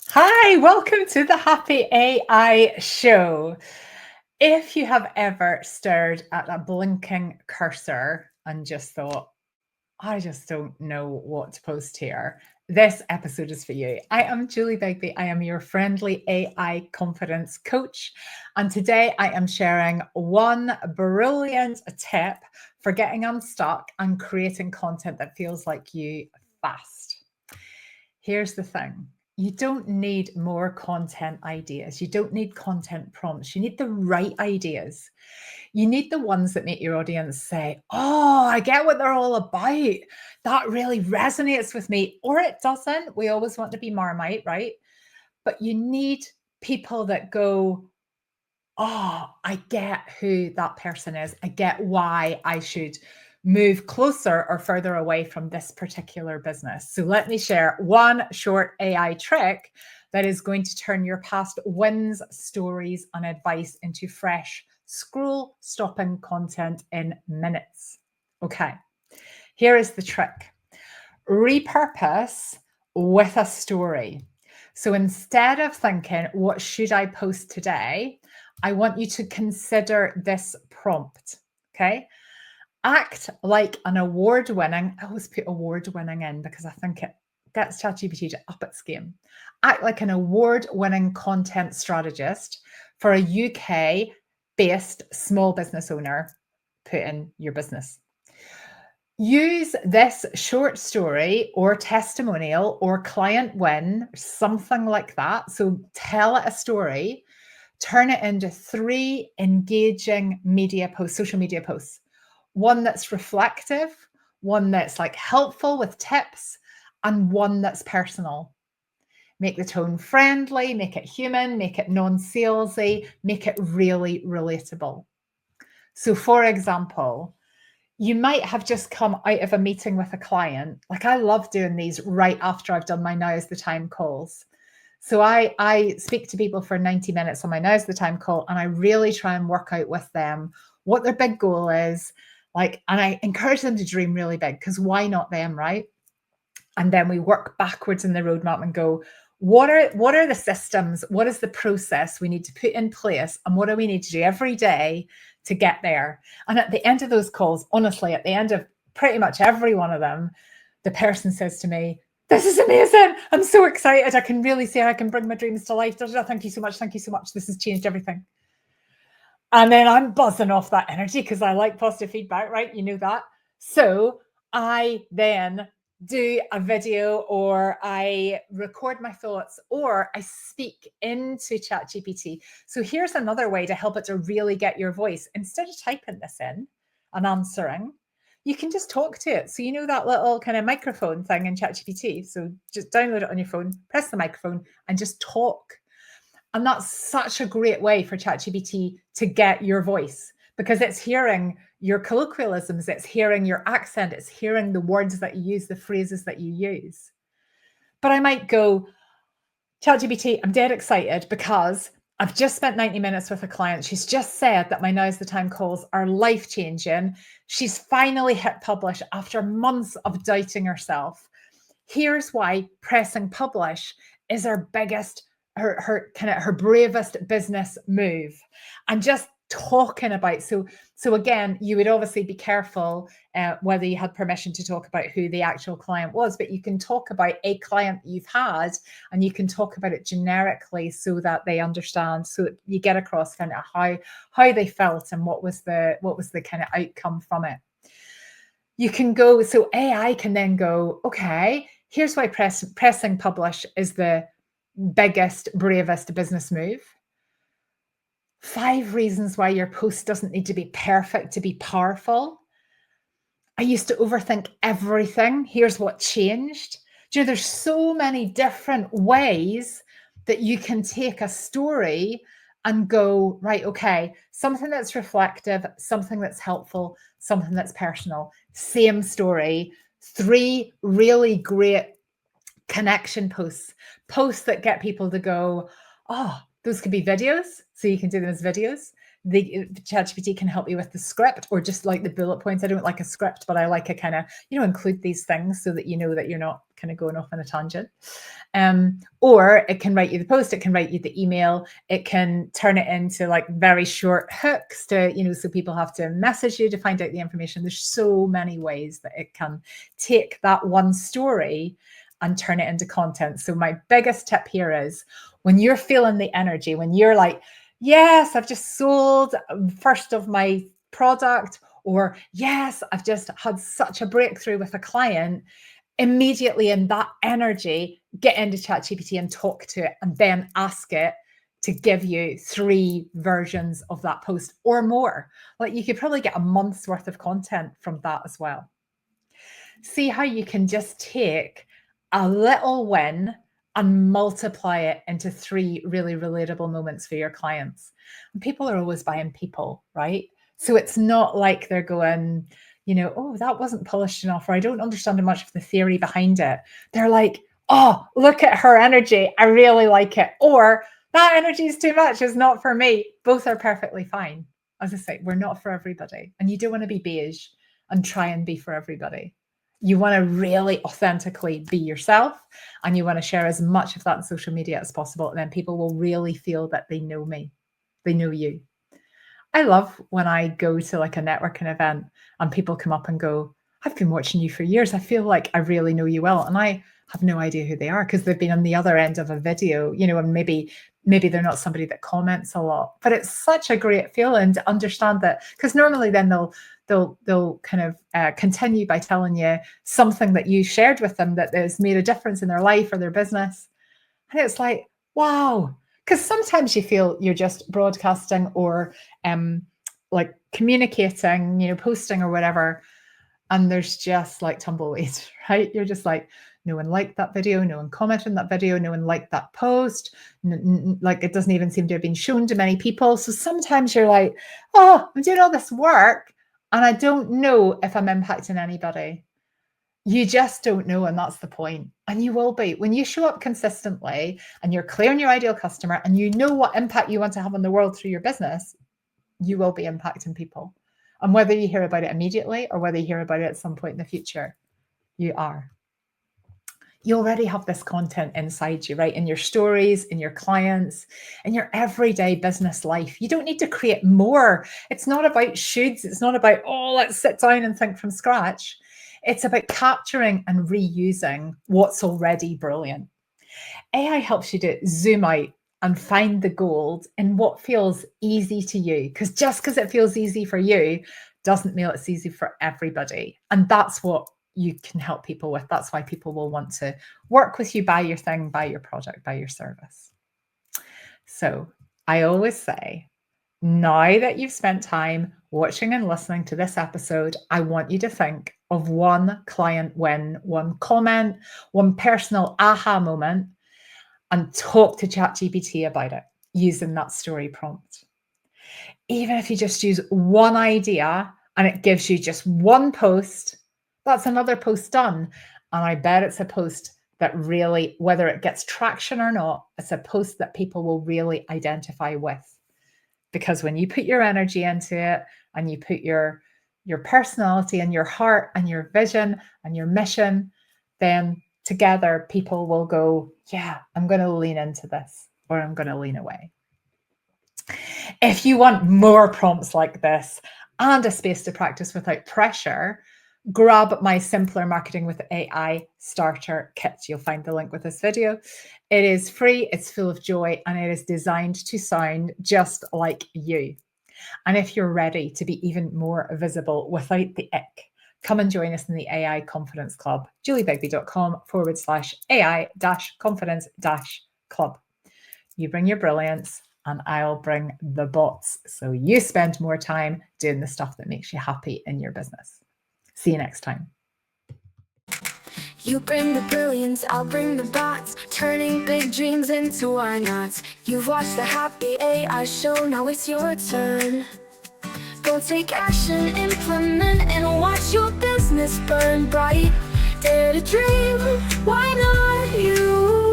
Hi, welcome to the Happy AI Show. If you have ever stared at a blinking cursor and just thought, I just don't know what to post here, this episode is for you. I am Julie Begbie. I am your friendly AI confidence coach. And today I am sharing one brilliant tip for getting unstuck and creating content that feels like you fast. Here's the thing. You don't need more content ideas. You don't need content prompts. You need the right ideas. You need the ones that make your audience say, oh, I get what they're all about. That really resonates with me. Or it doesn't. We always want to be Marmite, right? But you need people that go, oh, I get who that person is. I get why I should move closer or further away from this particular business. So let me share one short AI trick that is going to turn your past wins, stories, and advice into fresh, scroll stopping content in minutes. Okay, here is the trick. Repurpose with a story. So instead of thinking, what should I post today? I want you to consider this prompt. Okay. Act like an award winning, I always put award winning in because I think it gets ChatGPT to up its game. Act like an award winning content strategist for a UK based small business owner. Put in your business. Use this short story or testimonial or client win, something like that. So tell it a story, turn it into 3 engaging media posts, social media posts. One that's reflective, one that's like helpful with tips, and one that's personal. Make the tone friendly, make it human, make it non-salesy, make it really relatable. So for example, you might have just come out of a meeting with a client. Like I love doing these right after I've done my Now's the Time calls. So I speak to people for 90 minutes on my Now's the Time call, and I really try and work out with them what their big goal is. Like, and I encourage them to dream really big because why not them, right? And then we work backwards in the roadmap and go, what are the systems? What is the process we need to put in place? And what do we need to do every day to get there? And at the end of those calls, honestly, at the end of pretty much every one of them, the person says to me, this is amazing. I'm so excited. I can really see how I can bring my dreams to life. Thank you so much. Thank you so much. This has changed everything. And then I'm buzzing off that energy because I like positive feedback, right? You know that. So I then do a video or I record my thoughts or I speak into ChatGPT. So here's another way to help it to really get your voice. Instead of typing this in and answering, you can just talk to it. So you know that little kind of microphone thing in ChatGPT. So just download it on your phone, press the microphone and just talk. And that's such a great way for ChatGPT to get your voice because it's hearing your colloquialisms, it's hearing your accent, it's hearing the words that you use, the phrases that you use. But I might go, ChatGPT, I'm dead excited because I've just spent 90 minutes with a client. She's just said that my Now's the Time calls are life changing. She's finally hit publish after months of doubting herself. Here's why pressing publish is her biggest, her bravest business move. And just talking about, so again, you would obviously be careful whether you had permission to talk about who the actual client was, but you can talk about a client that you've had and you can talk about it generically so that they understand, so you get across kind of how they felt and what was the kind of outcome from it. You can go, so AI can then go, okay, here's why pressing publish is the biggest, bravest business move. 5 reasons why your post doesn't need to be perfect to be powerful. I used to overthink everything. Here's what changed. Do you know, there's so many different ways that you can take a story and go, right, okay, something that's reflective, something that's helpful, something that's personal. Same story. 3 really great connection posts that get people to go, oh, those could be videos. So you can do them as videos. the ChatGPT can help you with the script or just like the bullet points. I don't like a script, but I like a kind of, include these things so that you know that you're not kind of going off on a tangent. Or it can write you the post, it can write you the email, it can turn it into like very short hooks to, so people have to message you to find out the information. There's so many ways that it can take that one story and turn it into content. So my biggest tip here is when you're feeling the energy, when you're like, yes, I've just sold first of my product, or yes, I've just had such a breakthrough with a client, immediately in that energy, get into ChatGPT and talk to it, and then ask it to give you 3 versions of that post or more. Like you could probably get a month's worth of content from that as well. See how you can just take a little win and multiply it into 3 really relatable moments for your clients. And people are always buying people, right? So it's not like they're going, oh, that wasn't polished enough, or I don't understand much of the theory behind it. They're like, oh, look at her energy. I really like it. Or that energy is too much. It's not for me. Both are perfectly fine. As I say, we're not for everybody. And you don't want to be beige and try and be for everybody. You want to really authentically be yourself, and you want to share as much of that on social media as possible. And then people will really feel that they know me. They know you. I love when I go to like a networking event and people come up and go, I've been watching you for years. I feel like I really know you well. And I have no idea who they are because they've been on the other end of a video, and maybe they're not somebody that comments a lot. But it's such a great feeling to understand that, because normally then they'll kind of continue by telling you something that you shared with them that has made a difference in their life or their business. And it's like, wow. Because sometimes you feel you're just broadcasting or like communicating, posting or whatever, and there's just like tumbleweed, right? You're just like, no one liked that video, no one commented on that video, no one liked that post, like it doesn't even seem to have been shown to many people. So sometimes you're like, oh, I'm doing all this work and I don't know if I'm impacting anybody. You just don't know, and that's the point. And you will be. When you show up consistently and you're clear on your ideal customer and you know what impact you want to have on the world through your business, you will be impacting people. And whether you hear about it immediately or whether you hear about it at some point in the future, you are. You already have this content inside you, right? In your stories, in your clients, in your everyday business life. You don't need to create more. It's not about shoulds. It's not about, oh, let's sit down and think from scratch. It's about capturing and reusing what's already brilliant. AI helps you to zoom out and find the gold in what feels easy to you. Because just because it feels easy for you doesn't mean it's easy for everybody. And that's what you can help people with. That's why people will want to work with you, buy your thing, buy your product, buy your service. So I always say, now that you've spent time watching and listening to this episode, I want you to think of one client win, one comment, one personal aha moment, and talk to ChatGPT about it using that story prompt. Even if you just use one idea and it gives you just one post, that's another post done. And I bet it's a post that really, whether it gets traction or not, it's a post that people will really identify with. Because when you put your energy into it and you put your personality and your heart and your vision and your mission, then together people will go, yeah, I'm going to lean into this, or I'm going to lean away. If you want more prompts like this and a space to practice without pressure, grab my Simpler Marketing with AI starter kit. You'll find the link with this video. It is free, it's full of joy, and it is designed to sound just like you. And if you're ready to be even more visible without the ick, come and join us in the AI Confidence Club, juliebegbie.com/AI-confidence-club. You bring your brilliance and I'll bring the bots. So you spend more time doing the stuff that makes you happy in your business. See you next time. You bring the brilliance, I'll bring the bots, turning big dreams into why nots. You've watched the happy AI show, now it's your turn. Go take action, implement, and watch your business burn bright. Dare to dream, why not you?